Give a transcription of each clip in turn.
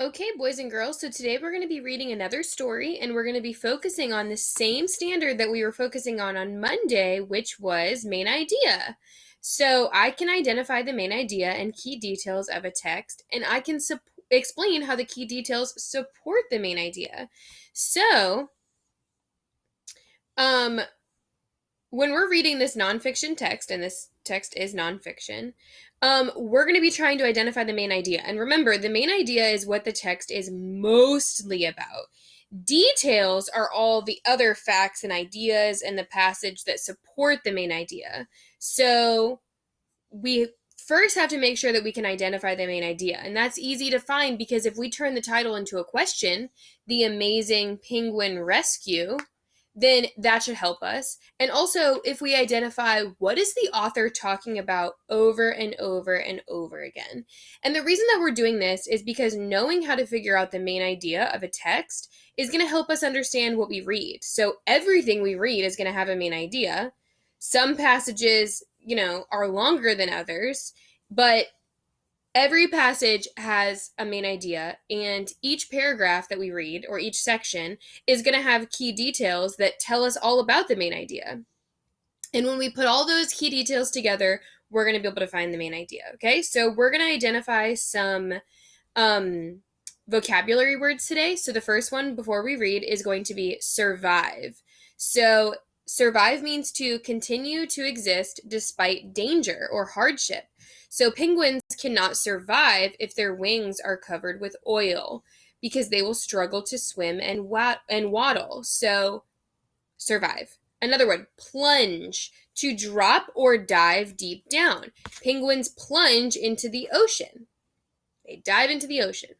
Okay, boys and girls, so today we're going to be reading another story and we're going to be focusing on the same standard that we were focusing on Monday, which was main idea. So I can identify the main idea and key details of a text, and I can explain how the key details support the main idea. So, um, when we're reading this nonfiction text, and this text is nonfiction, we're going to be trying to identify the main idea. And remember, the main idea is what the text is mostly about. Details are all the other facts and ideas in the passage that support the main idea. So we first have to make sure that we can identify the main idea. And that's easy to find because if we turn the title into a question, The Amazing Penguin Rescue, then that should help us. And also, if we identify what is the author talking about over and over and over again. And the reason that we're doing this is because knowing how to figure out the main idea of a text is going to help us understand what we read. So everything we read is going to have a main idea. Some passages, are longer than others, but every passage has a main idea, and each paragraph that we read, or each section, is going to have key details that tell us all about the main idea. And when we put all those key details together, we're going to be able to find the main idea, okay? So we're going to identify some vocabulary words today. So the first one before we read is going to be survive. So survive means to continue to exist despite danger or hardship. So penguins cannot survive if their wings are covered with oil because they will struggle to swim and waddle. So survive. Another word, plunge, to drop or dive deep down. Penguins plunge into the ocean. They dive into the ocean.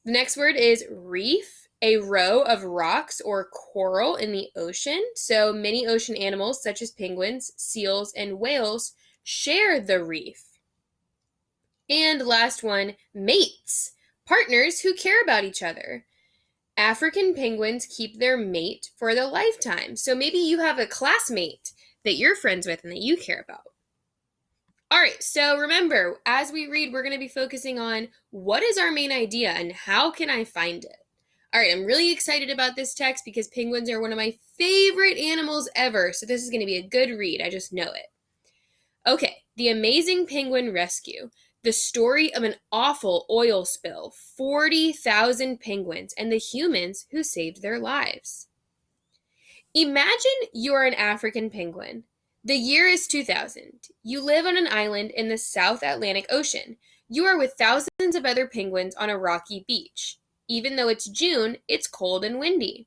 The next word is reef, a row of rocks or coral in the ocean. So many ocean animals, such as penguins, seals, and whales, share the reef. And last one, mates, partners who care about each other. African penguins keep their mate for their lifetime. So maybe you have a classmate that you're friends with and that you care about. All right, so remember, as we read, we're going to be focusing on what is our main idea and how can I find it? All right, I'm really excited about this text because penguins are one of my favorite animals ever. So this is going to be a good read. I just know it. Okay, The Amazing Penguin Rescue. The story of an awful oil spill, 40,000 penguins, and the humans who saved their lives. Imagine you're an African penguin. The year is 2000. You live on an island in the South Atlantic Ocean. You are with thousands of other penguins on a rocky beach. Even though it's June, it's cold and windy.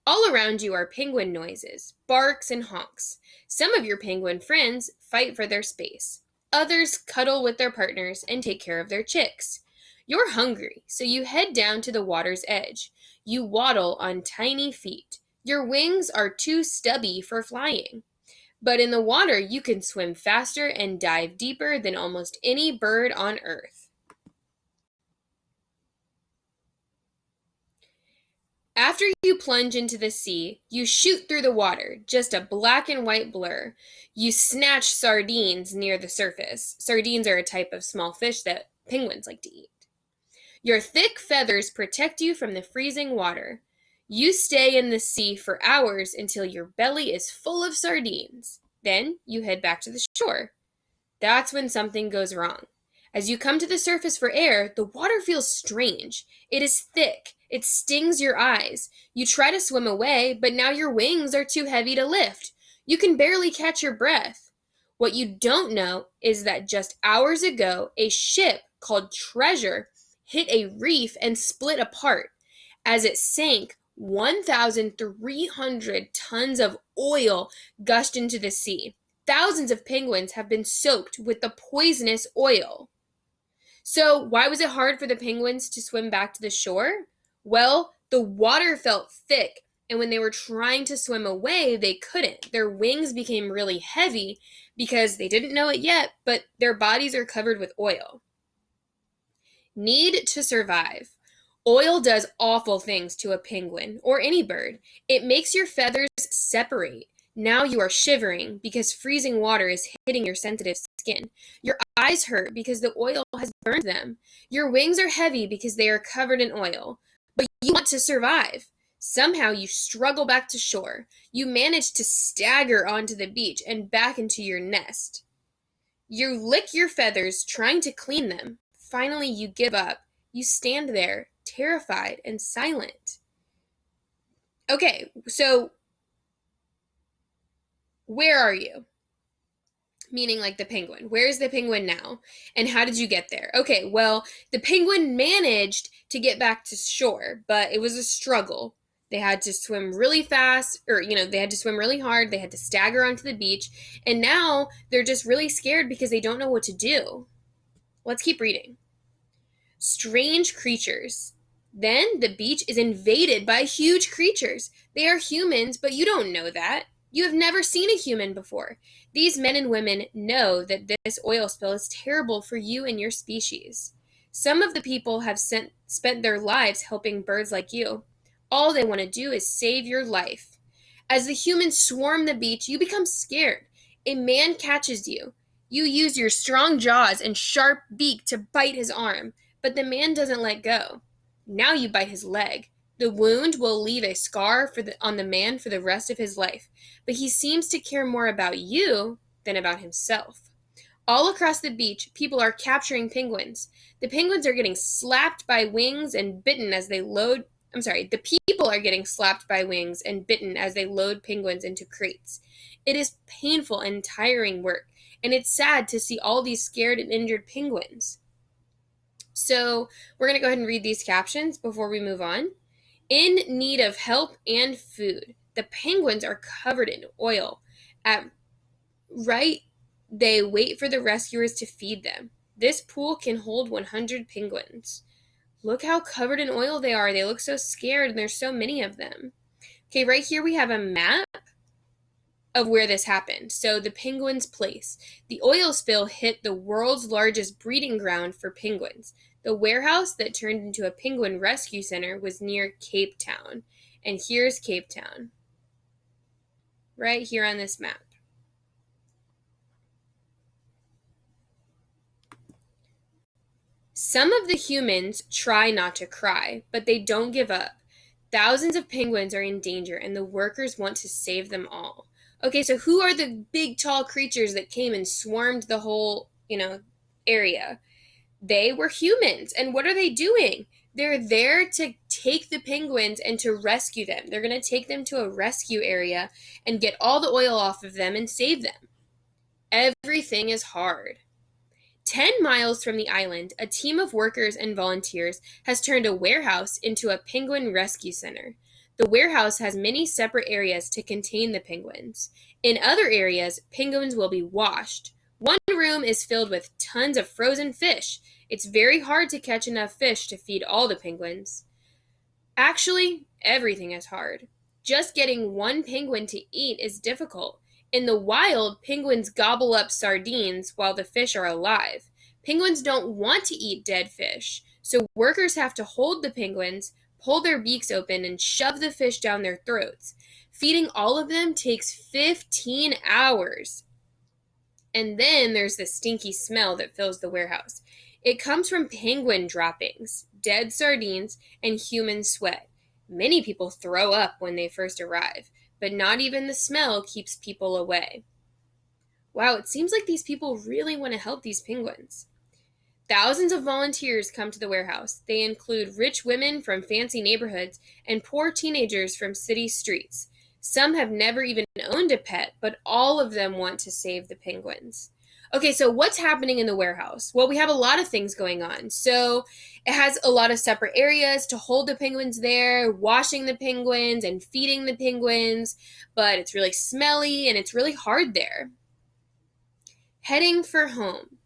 All around you are penguin noises, barks, and honks. Some of your penguin friends fight for their space. Others cuddle with their partners and take care of their chicks. You're hungry, so you head down to the water's edge. You waddle on tiny feet. Your wings are too stubby for flying. But in the water, you can swim faster and dive deeper than almost any bird on Earth. After you plunge into the sea, you shoot through the water, just a black and white blur. You snatch sardines near the surface. Sardines are a type of small fish that penguins like to eat. Your thick feathers protect you from the freezing water. You stay in the sea for hours until your belly is full of sardines. Then you head back to the shore. That's when something goes wrong. As you come to the surface for air, the water feels strange. It is thick. It stings your eyes. You try to swim away, but now your wings are too heavy to lift. You can barely catch your breath. What you don't know is that just hours ago, a ship called Treasure hit a reef and split apart. As it sank, 1,300 tons of oil gushed into the sea. Thousands of penguins have been soaked with the poisonous oil. So why was it hard for the penguins to swim back to the shore? Well, the water felt thick, and when they were trying to swim away, they couldn't. Their wings became really heavy because they didn't know it yet, but their bodies are covered with oil. Need to survive. Oil does awful things to a penguin or any bird. It makes your feathers separate. Now you are shivering because freezing water is hitting your sensitive skin. Your eyes hurt because the oil has burned them. Your wings are heavy because they are covered in oil. But you want to survive. Somehow you struggle back to shore. You manage to stagger onto the beach and back into your nest. You lick your feathers, trying to clean them. Finally, you give up. You stand there, terrified and silent. Okay, so where are you? Meaning like the penguin. Where's the penguin now? And how did you get there? Okay, well, the penguin managed to get back to shore, but it was a struggle. They had to swim really fast, or, they had to swim really hard. They had to stagger onto the beach. And now they're just really scared because they don't know what to do. Let's keep reading. Strange creatures. Then the beach is invaded by huge creatures. They are humans, but you don't know that. You have never seen a human before. These men and women know that this oil spill is terrible for you and your species. Some of the people have spent their lives helping birds like you. All they want to do is save your life. As the humans swarm the beach, you become scared. A man catches you. You use your strong jaws and sharp beak to bite his arm, but the man doesn't let go. Now you bite his leg. The wound will leave a scar on the man for the rest of his life, but he seems to care more about you than about himself. All across the beach, people are capturing penguins. The penguins are getting slapped by wings and bitten as they load. The people are getting slapped by wings and bitten as they load penguins into crates. It is painful and tiring work, and it's sad to see all these scared and injured penguins. So we're going to go ahead and read these captions before we move on. In need of help and food. The penguins are covered in oil. They wait for the rescuers to feed them. This pool can hold 100 penguins. Look how covered in oil they are. They look so scared, and there's so many of them. Okay, right here we have a map of where this happened. So the penguins' place. The oil spill hit the world's largest breeding ground for penguins. The warehouse that turned into a penguin rescue center was near Cape Town. And here's Cape Town. Right here on this map. Some of the humans try not to cry, but they don't give up. Thousands of penguins are in danger, and the workers want to save them all. Okay, so who are the big, tall creatures that came and swarmed the whole, area? They were humans. And what are they doing? They're there to take the penguins and to rescue them. They're going to take them to a rescue area and get all the oil off of them and save them. Everything is hard. 10 miles from the island, a team of workers and volunteers has turned a warehouse into a penguin rescue center. The warehouse has many separate areas to contain the penguins. In other areas, penguins will be washed. One room is filled with tons of frozen fish. It's very hard to catch enough fish to feed all the penguins. Actually, everything is hard. Just getting one penguin to eat is difficult. In the wild, penguins gobble up sardines while the fish are alive. Penguins don't want to eat dead fish, so workers have to hold the penguins, pull their beaks open, and shove the fish down their throats. Feeding all of them takes 15 hours. And then there's the stinky smell that fills the warehouse. It comes from penguin droppings, dead sardines, and human sweat. Many people throw up when they first arrive, but not even the smell keeps people away. Wow, it seems like these people really want to help these penguins. Thousands of volunteers come to the warehouse. They include rich women from fancy neighborhoods and poor teenagers from city streets. Some have never even owned a pet, but all of them want to save the penguins. Okay, so what's happening in the warehouse? Well, we have a lot of things going on. So it has a lot of separate areas to hold the penguins there, washing the penguins and feeding the penguins, but it's really smelly and it's really hard there. Heading for home.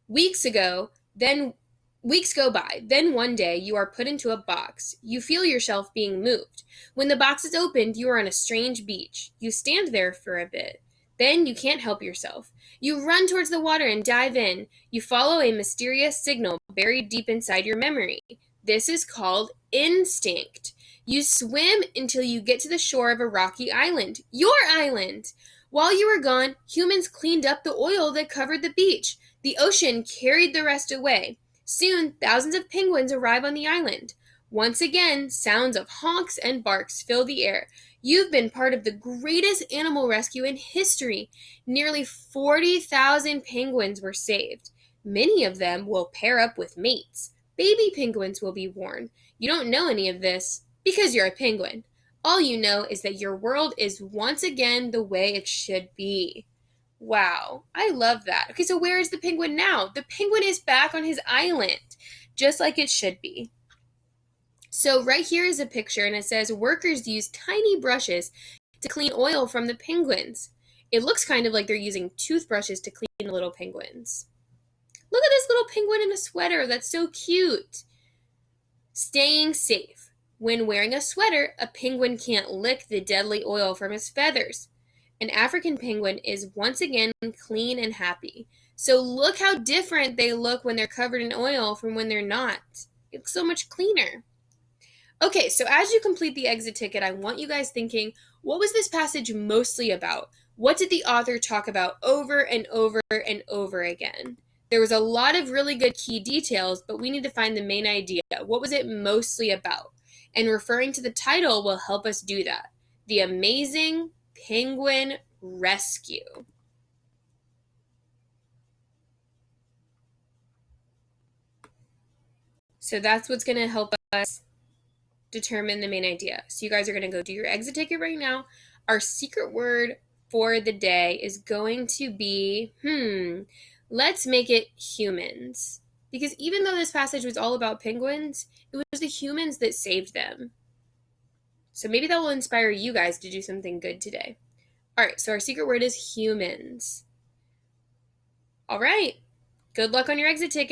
Weeks go by. Then one day you are put into a box. You feel yourself being moved. When the box is opened, you are on a strange beach. You stand there for a bit. Then you can't help yourself. You run towards the water and dive in. You follow a mysterious signal buried deep inside your memory. This is called instinct. You swim until you get to the shore of a rocky island. Your island! While you were gone, humans cleaned up the oil that covered the beach. The ocean carried the rest away. Soon, thousands of penguins arrive on the island. Once again, sounds of honks and barks fill the air. You've been part of the greatest animal rescue in history. Nearly 40,000 penguins were saved. Many of them will pair up with mates. Baby penguins will be born. You don't know any of this because you're a penguin. All you know is that your world is once again the way it should be. Wow, I love that. Okay, so where is the penguin now? The penguin is back on his island, just like it should be. So right here is a picture, and it says workers use tiny brushes to clean oil from the penguins. It looks kind of like they're using toothbrushes to clean the little penguins. Look at this little penguin in a sweater. That's so cute. Staying safe. When wearing a sweater, a penguin can't lick the deadly oil from his feathers. An African penguin is once again clean and happy. So look how different they look when they're covered in oil from when they're not. It looks so much cleaner. Okay, so as you complete the exit ticket, I want you guys thinking, what was this passage mostly about? What did the author talk about over and over and over again? There was a lot of really good key details, but we need to find the main idea. What was it mostly about? And referring to the title will help us do that. The Amazing Penguin Rescue. So that's what's going to help us determine the main idea. So you guys are going to go do your exit ticket right now. Our secret word for the day is going to be, let's make it humans. Because even though this passage was all about penguins, it was the humans that saved them. So maybe that will inspire you guys to do something good today. All right, so our secret word is humans. All right, good luck on your exit ticket.